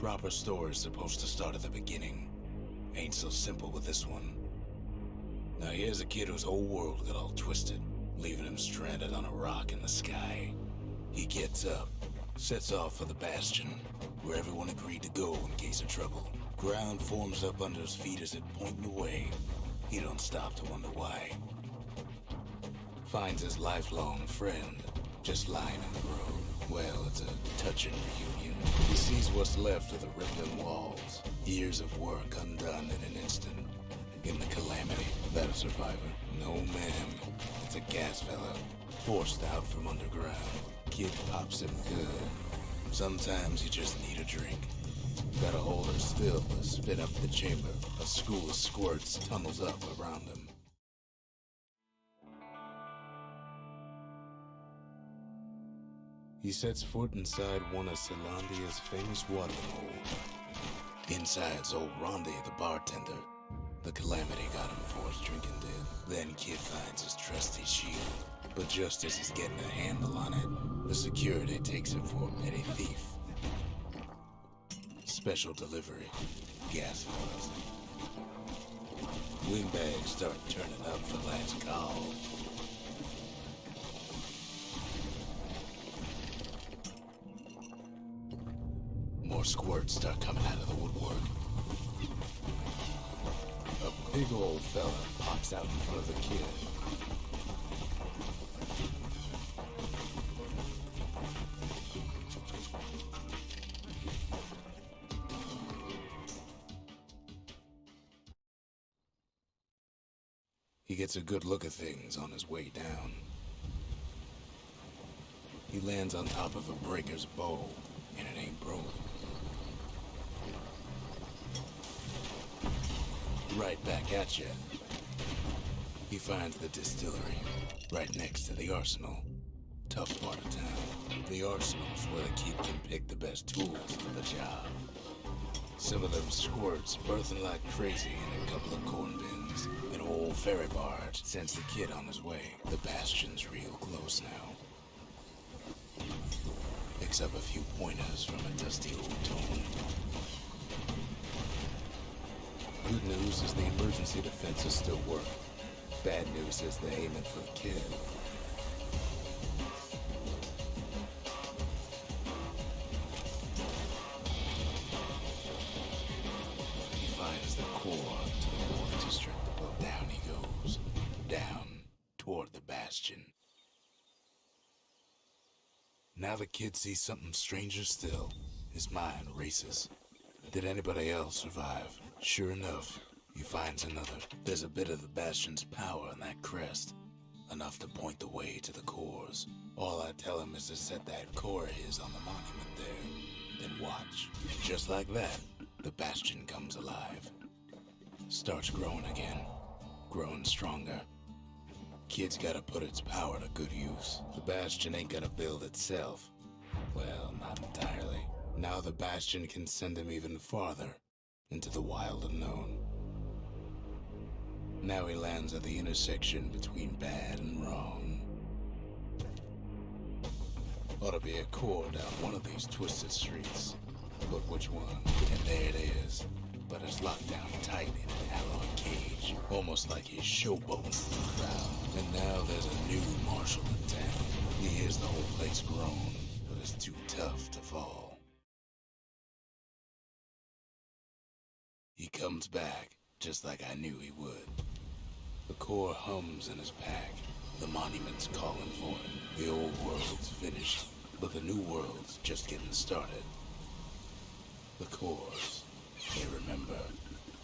Proper story's supposed to start at the beginning. Ain't so simple with this one. Now here's a kid whose whole world got all twisted, leaving him stranded on a rock in the sky. He gets up, sets off for the Bastion, where everyone agreed to go in case of trouble. Ground forms up under his feet as it pointing away. He don't stop to wonder why. Finds his lifelong friend, just lying in the road. Well, it's a touching reunion. He sees what's left of the rippling walls. Years of work undone in an instant. In the calamity, that a survivor? No, ma'am. It's a gas fella, forced out from underground. Kid pops him good. Sometimes you just need a drink. Gotta hold her still to spin up the chamber. A school of squirts tunnels up around him. He sets foot inside one of Celandia's famous watering holes. Inside's old Rondi, the bartender. The calamity got him before his drinking did. Then Kid finds his trusty shield. But just as he's getting a handle on it, the security takes him for a petty thief. Special delivery. Gas fellas. Windbags start turning up for last call. More squirts start coming out of the woodwork. A big old fella pops out in front of the kid. He gets a good look at things on his way down. He lands on top of a breaker's bow, and it ain't broke. Right back at you. He finds the distillery, right next to the arsenal. Tough part of town. The arsenal's where the kid can pick the best tools for the job. Some of them squirts birthing like crazy in a couple of corn bins. An old ferry barge sends the kid on his way. The Bastion's real close now. Picks up a few pointers from a dusty old tome. Good news is the emergency defenses still work. Bad news is they're aiming for the kid. He finds the core to the war district. Well, down he goes. Down toward the Bastion. Now the kid sees something stranger still. His mind races. Did anybody else survive? Sure enough, he finds another. There's a bit of the Bastion's power in that crest. Enough to point the way to the cores. All I tell him is to set that core of his on the monument there. Then watch. And just like that, the Bastion comes alive. Starts growing again. Growing stronger. Kid's gotta put its power to good use. The Bastion ain't gonna build itself. Well, not entirely. Now the Bastion can send him even farther. Into the wild unknown. Now he lands at the intersection between bad and wrong. Ought to be a core down one of these twisted streets. But which one? And there it is. But it's locked down tight in an alloy cage. Almost like he's showboating the crowd. And now there's a new marshal in town. He hears the whole place groan, but it's too tough to fall. He comes back, just like I knew he would. The core hums in his pack. The monument's calling for it. The old world's finished, but the new world's just getting started. The cores, they remember.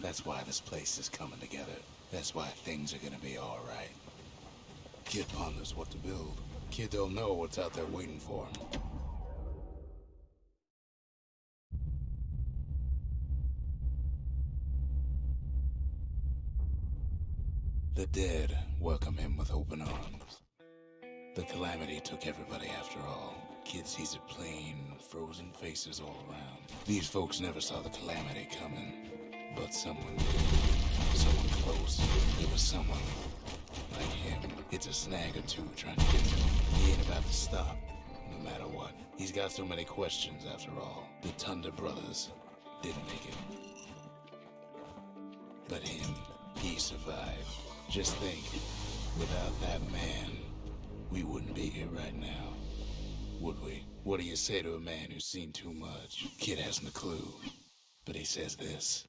That's why this place is coming together. That's why things are gonna be alright. Kid ponders what to build. Kid don't know what's out there waiting for him. The dead welcome him with open arms. The calamity took everybody after all. Kid sees it plain, frozen faces all around. These folks never saw the calamity coming, but someone did. Someone close. It was someone like him. It's a snag or two trying to get to him. He ain't about to stop, no matter what. He's got so many questions after all. The Thunder brothers, didn't make it. But him, he survived. Just think, without that man, we wouldn't be here right now, would we? What do you say to a man who's seen too much? Kid hasn't a clue, but he says this.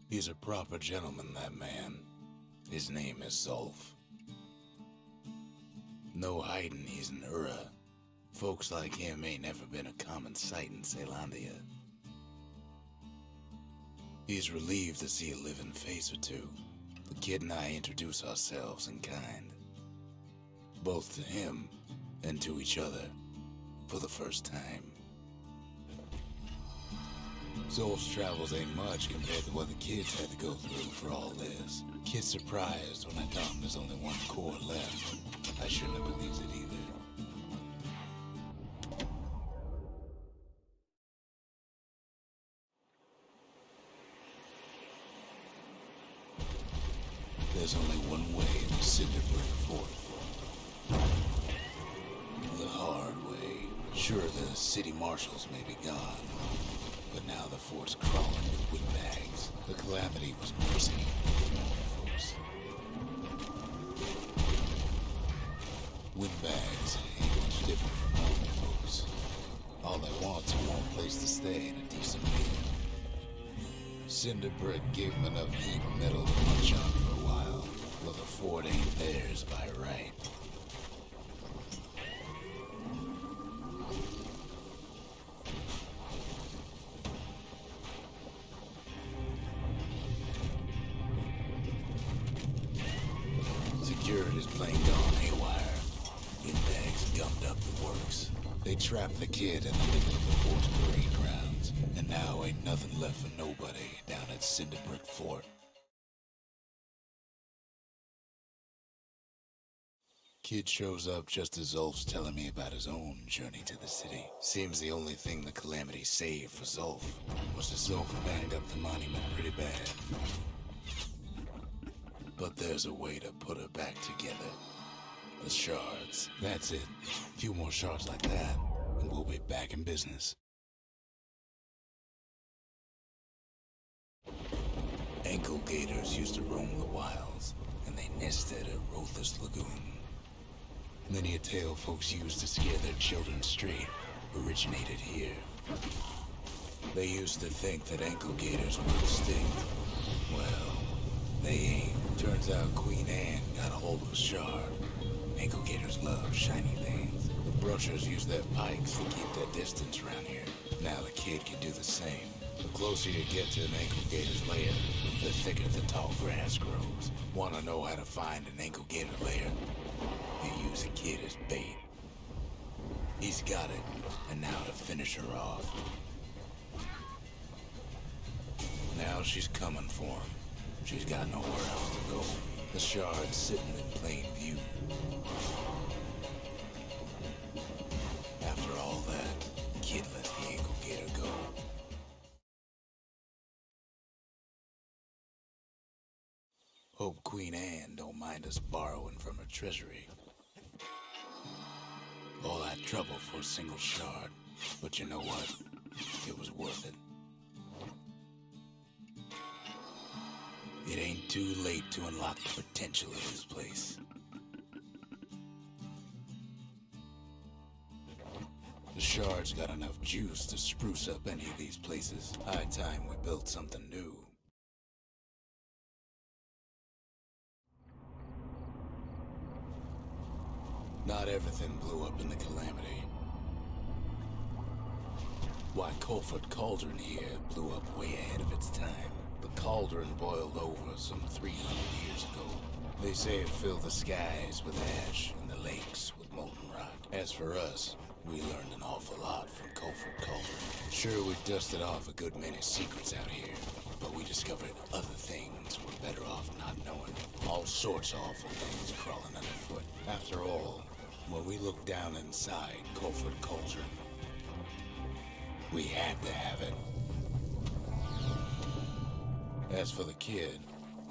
He's a proper gentleman, that man. His name is Zolf. No hiding he's an Ura. Folks like him ain't never been a common sight in Celandia. He's relieved to see a living face or two. The kid and I introduce ourselves in kind. Both to him and to each other for the first time. Zolf's travels ain't much compared to what the kids had to go through for all this. Kid's surprised when I tell him there's only one core left. I shouldn't have believed it either. There's only one way to Cinderbrick Fort. The hard way. Sure, the city marshals may be gone, but now the fort's crawling with windbags. The calamity was mercy for normal folks. Windbags ain't much different from normal folks. All they want's a warm place to stay and a decent meal. Cinderbrick gave them enough heat and metal to munch on for a while. Well, the fort ain't theirs by right. Security's plain gone haywire. Windbags gummed up the works. They trapped the kid in the middle of the fort's parade grounds, and now ain't nothing left for nobody down at Cinderbrick Fort. Kid shows up just as Zolf's telling me about his own journey to the city. Seems the only thing the calamity saved for Zolf was that Zolf banged up the monument pretty bad. But there's a way to put her back together. The shards. That's it. A few more shards like that, and we'll be back in business. Ankle gators used to roam the wilds, and they nested at Rotha's Lagoon. Many a tale folks used to scare their children straight originated here. They used to think that ankle gators were extinct. Well, they ain't. Turns out Queen Anne got a hold of a shard. Ankle gators love shiny things. The brushers use their pikes to keep their distance around here. Now the kid can do the same. The closer you get to an ankle gator's lair, the thicker the tall grass grows. Want to know how to find an ankle gator lair? You use a kid as bait. He's got it, and now to finish her off. Now she's coming for him. She's got nowhere else to go. The shard's sitting in plain view. After all that, kid let the ankle gator go. Hope Queen Anne don't mind us borrowing from her treasury. All that trouble for a single shard, but you know what? It was worth it. It ain't too late to unlock the potential of this place. The shard's got enough juice to spruce up any of these places. High time we built something new. Not everything blew up in the calamity. Why, Colford Cauldron here blew up way ahead of its time. The cauldron boiled over some 300 years ago. They say it filled the skies with ash and the lakes with molten rock. As for us, we learned an awful lot from Colford Cauldron. Sure, we dusted off a good many secrets out here, but we discovered other things we're better off not knowing. All sorts of awful things crawling underfoot. After all, when we looked down inside Colford Cauldron, we had to have it. As for the kid,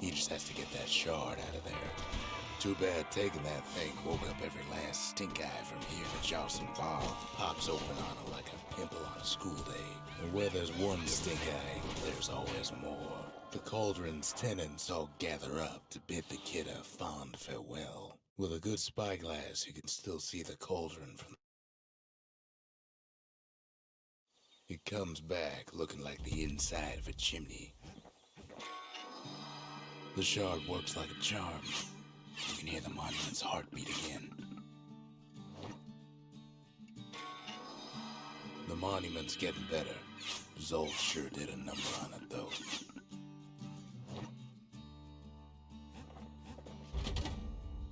he just has to get that shard out of there. Too bad taking that thing woke up every last stink eye from here to Charleston Bar. Pops open on it like a pimple on a school day. And where there's one stink eye, there's always more. The cauldron's tenants all gather up to bid the kid a fond farewell. With a good spyglass, you can still see the cauldron from... It comes back looking like the inside of a chimney. The shard works like a charm. You can hear the monument's heartbeat again. The monument's getting better. Zolf sure did a number on it, though.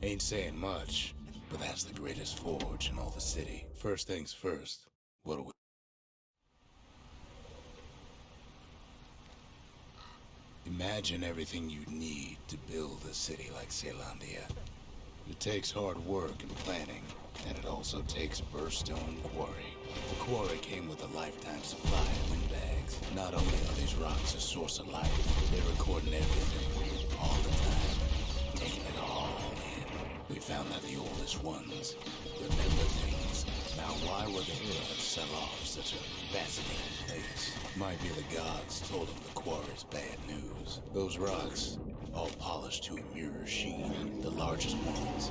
Ain't saying much, but that's the greatest forge in all the city. First things first, what do we... Imagine everything you'd need to build a city like Zealandia. It takes hard work and planning, and it also takes Bastion quarry. The quarry came with a lifetime supply of windbags. Not only are these rocks a source of life, they're recording everything, all the time, taking it all in. We found that the oldest ones remember things. Now why would the heroes sell off such a fascinating place? Might be the gods told them the quarry's bad news. Those rocks, all polished to a mirror sheen, the largest ones,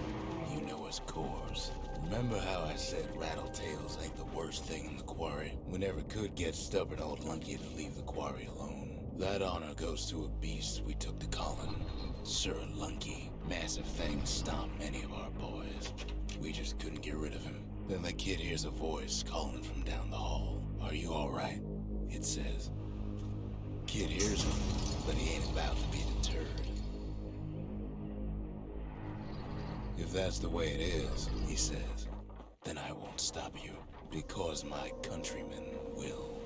you know as cores. Remember how I said rattletails ain't the worst thing in the quarry? We never could get stubborn old Lunky to leave the quarry alone. That honor goes to a beast we took to Colin, Sir Lunky. Massive things stomped many of our boys. We just couldn't get rid of him. Then the kid hears a voice calling from down the hall. Are you alright? It says. Kid hears him, but he ain't about to be deterred. If that's the way it is, he says, then I won't stop you, because my countrymen will.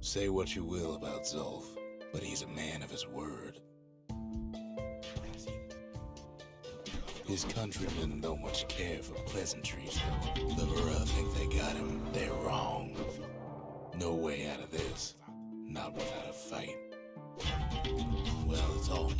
Say what you will about Zolf, but he's a man of his word. His countrymen don't much care for pleasantries, though. The Vera think they got him. They're wrong. No way out of this. Not without a fight. Well, it's all...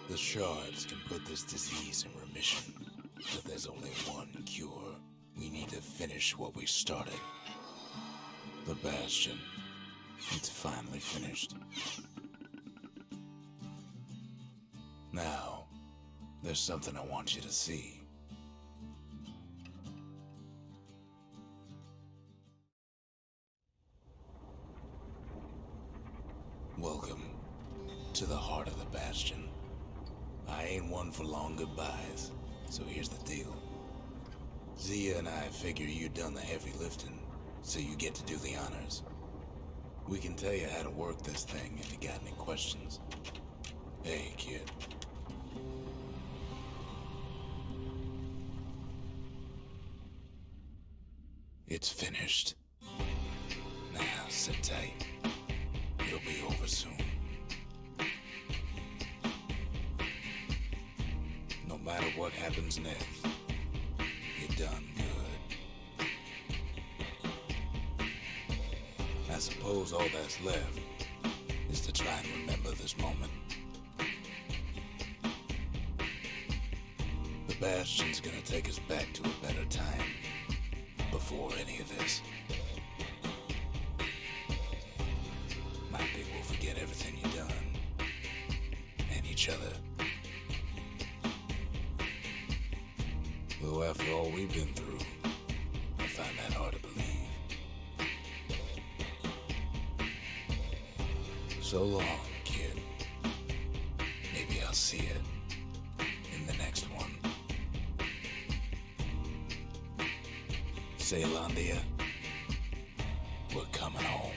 The shards can put this disease in remission, but there's only one cure. We need to finish what we started. The Bastion. It's finally finished. Now, there's something I want you to see. Welcome to the heart of the Bastion. I ain't one for long goodbyes, so here's the deal. Zia and I figure you done the heavy lifting, so you get to do the honors. We can tell you how to work this thing if you got any questions. Hey, kid. It's finished. Now, sit tight. It'll be over soon. No matter what happens next, you're done good. I suppose all that's left is to try and remember this moment. The Bastion's gonna take us back to a better time before any of this. Might be we'll forget everything you've done and each other. Though after all we've been through, I find that hard to believe. So long, kid. Maybe I'll see it in the next one. Zealandia, we're coming home.